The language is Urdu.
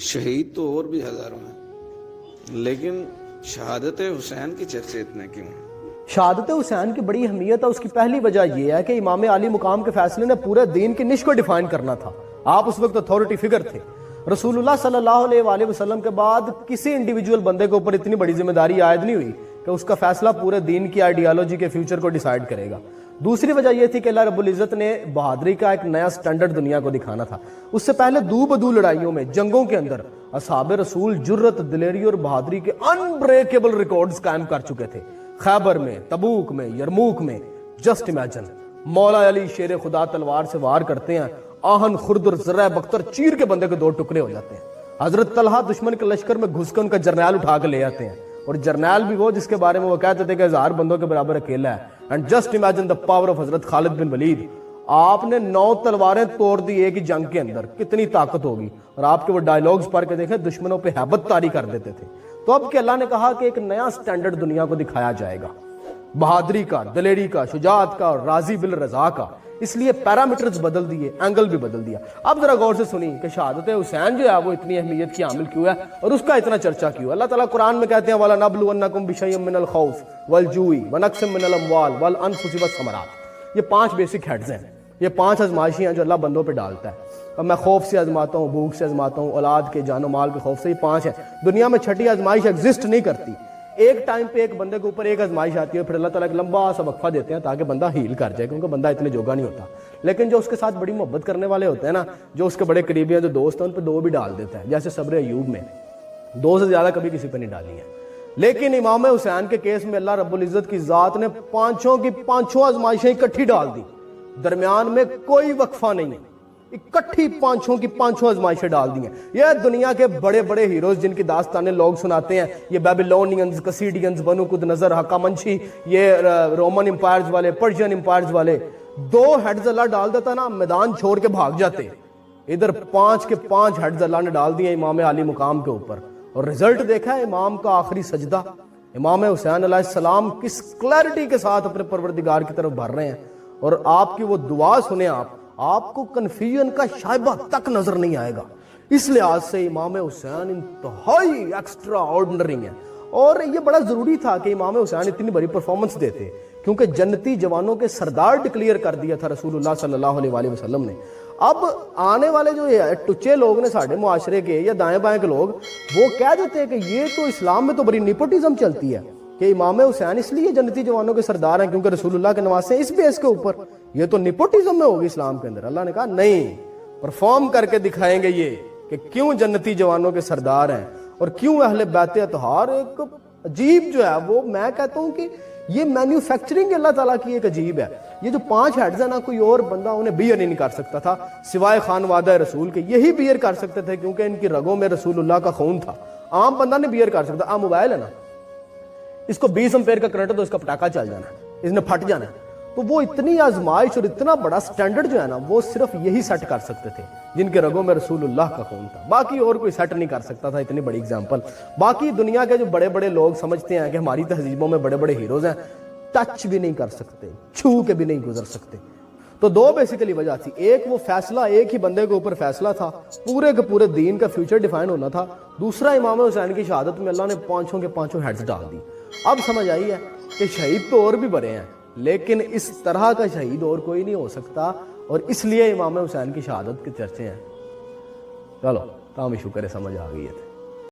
شہید تو اور بھی ہزاروں ہیں، لیکن شہادت حسین کی چرچے اتنے کیوں ہیں؟ شہادت حسین کی بڑی اہمیت ہے، اس کی پہلی وجہ یہ ہے کہ امام علی مقام کے فیصلے نے پورے دین کی نش کو ڈیفائن کرنا تھا۔ آپ اس وقت اتھارٹی فگر تھے۔ رسول اللہ صلی اللہ علیہ وآلہ وسلم کے بعد کسی انڈیویجول بندے کے اوپر اتنی بڑی ذمہ داری عائد نہیں ہوئی کہ اس کا فیصلہ پورے دین کی آئیڈیالوجی کے فیوچر کو ڈیسائیڈ کرے گا۔ دوسری وجہ یہ تھی کہ اللہ رب العزت نے بہادری کا ایک نیا سٹینڈرڈ دنیا کو دکھانا تھا۔ اس سے پہلے دو بدو لڑائیوں میں، جنگوں کے اندر اصحاب رسول جرت، دلیری اور بہادری کے انبریکیبل ریکارڈز قائم کر چکے تھے۔ خیبر میں، تبوک میں، یرموک میں، جسٹ امیجن، مولا علی شیر خدا تلوار سے وار کرتے ہیں، آہن خرد اور ذرہ بختر چیر کے بندے کے دو ٹکڑے ہو جاتے ہیں۔ حضرت طلحہ دشمن کے لشکر میں گھس کے ان کا جرنیل اٹھا کے لے آتے ہیں، اور جرنیل بھی وہ جس کے بارے میں وہ کہتے تھے کہ 1000 بندوں کے برابر اکیلا ہے۔ And just imagine the power of حضرت خالد بن ولید، آپ نے 9 تلواریں توڑ دی ایک ہی جنگ کے اندر، کتنی طاقت ہوگی۔ اور آپ کے وہ ڈائیلاگز پڑھ کے دیکھیں، دشمنوں پہ ہیبت طاری کر دیتے تھے۔ تو اب کہ اللہ نے کہا کہ ایک نیا سٹینڈرڈ دنیا کو دکھایا جائے گا، بہادری کا، دلیری کا، شجاعت کا اور راضی بالرضا کا۔ اس لیے پیرامیٹرز بدل دیے، اینگل بھی بدل دیا۔ اب ذرا غور سے سنیں کہ شہادت حسین جو ہے وہ اتنی اہمیت کی حامل کیوں ہے اور اس کا اتنا چرچا کیوں ہے۔ اللہ تعالیٰ قرآن میں کہتے ہیں وَلَنَبْلُوَنَّكُمْ بِشَيْءٍ مِّنَ الْخَوْفِ وَالْجُوعِ وَنَقْصٍ مِّنَ الْأَمْوَالِ وَالْأَنفُسِ وَالثَّمَرَاتِ۔ یہ 5 بیسک ہیڈز ہیں، یہ 5 آزمائشیں ہیں جو اللہ بندوں پہ ڈالتا ہے۔ اب میں خوف سے آزماتا ہوں، بھوک سے آزماتا ہوں، اولاد کے، جان و مال کے خوف سے، یہ 5 ہیں۔ دنیا میں 6ٹھی آزمائش ایگزسٹ نہیں کرتی۔ ایک ٹائم پہ ایک بندے کے اوپر ایک آزمائش آتی ہے، پھر اللہ تعالیٰ ایک لمبا سا وقفہ دیتے ہیں تاکہ بندہ ہیل کر جائے، کیونکہ بندہ اتنے جوگا نہیں ہوتا۔ لیکن جو اس کے ساتھ بڑی محبت کرنے والے ہوتے ہیں نا، جو اس کے بڑے قریبی ہیں، جو دوست ہیں، ان پہ 2 بھی ڈال دیتا ہے۔ جیسے صبر ایوب میں 2 سے زیادہ کبھی کسی پہ نہیں ڈالی ہے۔ لیکن امام حسین کے کیس میں اللہ رب العزت کی ذات نے 5 کی 5 آزمائشیں اکٹھی ڈال دی، درمیان میں کوئی وقفہ نہیں ہے، اکٹھی 5 کی 5 آزمائشیں ڈال دی ہیں۔ یہ دنیا کے بڑے بڑے ہیروز جن کی داستانیں لوگ سناتے ہیں، یہ بیبیلونینز، کسیڈینز، بنو قد نظر، ہخامنشی، یہ رومن امپائرز والے، پرشین امپائرز والے، 2 ہیڈز اللہ ڈال دیتا نا، میدان چھوڑ کے بھاگ جاتے۔ ادھر 5 کے 5 ہیڈز اللہ نے ڈال دیے امام علی مقام کے اوپر، اور رزلٹ دیکھا ہے امام کا آخری سجدہ۔ امام حسین علیہ السلام کس کلیئرٹی کے ساتھ اپنے پروردگار کی طرف بڑھ رہے ہیں، اور آپ کی وہ دعا سنیں، آپ کو کنفیوژن کا شائبہ تک نظر نہیں آئے گا۔ اس لحاظ سے امام حسین انتہائی ایکسٹرا آرڈنری ہیں، اور یہ بڑا ضروری تھا کہ امام حسین اتنی بڑی پرفارمنس دیتے، کیونکہ جنتی جوانوں کے سردار ڈکلیئر کر دیا تھا رسول اللہ صلی اللہ علیہ وآلہ وسلم نے۔ اب آنے والے جو ٹچے لوگ نے ساڑھے معاشرے کے یا دائیں بائیں کے لوگ، وہ کہہ دیتے ہیں کہ یہ تو اسلام میں تو بڑی نیپوٹزم چلتی ہے کہ امام حسین اس لیے جنتی جوانوں کے سردار ہیں کیونکہ رسول اللہ کے نواسے ہیں، اس بیس کے اوپر یہ تو نیپوٹزم میں ہوگی اسلام کے اندر۔ اللہ نے کہا نہیں، پرفارم کر کے دکھائیں گے یہ کہ کیوں جنتی جوانوں کے سردار ہیں، اور کیوں اہل بیت اطہار ایک عجیب جو ہے، وہ میں کہتا ہوں کہ یہ مینوفیکچرنگ اللہ تعالیٰ کی ایک عجیب ہے۔ یہ جو 5 ہیڈز ہیں نا، کوئی اور بندہ انہیں بیئر نہیں کر سکتا تھا سوائے خانوادہ رسول کے، یہی بیئر کر سکتے تھے کیونکہ ان کی رگوں میں رسول اللہ کا خون تھا۔ عام بندہ نہیں بیئر کر سکتا۔ عام موبائل ہے نا، اس کو 20 امپیر کا کرنٹ تو اس کا پٹاخہ چل جانا ہے، اس نے پھٹ جانا ہے۔ تو وہ اتنی آزمائش اور اتنا بڑا سٹینڈرڈ جو ہے نا، وہ صرف یہی سیٹ کر سکتے تھے جن کے رگوں میں رسول اللہ کا خون تھا، باقی اور کوئی سیٹ نہیں کر سکتا تھا اتنی بڑی اگزامپل۔ باقی دنیا کے جو بڑے بڑے لوگ سمجھتے ہیں کہ ہماری تہذیبوں میں بڑے بڑے ہیروز ہیں، ٹچ بھی نہیں کر سکتے، چھو کے بھی نہیں گزر سکتے۔ تو 2 بیسیکلی وجہ تھی، ایک وہ فیصلہ ایک ہی بندے کے اوپر فیصلہ تھا، پورے کے پورے دین کا فیوچر ڈیفائن ہونا تھا۔ دوسرا امام حسین کی شہادت میں اللہ نے 5 کے 5 ہیڈز ڈال دی۔ اب سمجھ آئی ہے کہ شہید تو اور بھی بڑے ہیں، لیکن اس طرح کا شہید اور کوئی نہیں ہو سکتا، اور اس لیے امام حسین کی شہادت کے چرچے ہیں۔ چلو تاہم شکر ہے سمجھ آ گئی ہے۔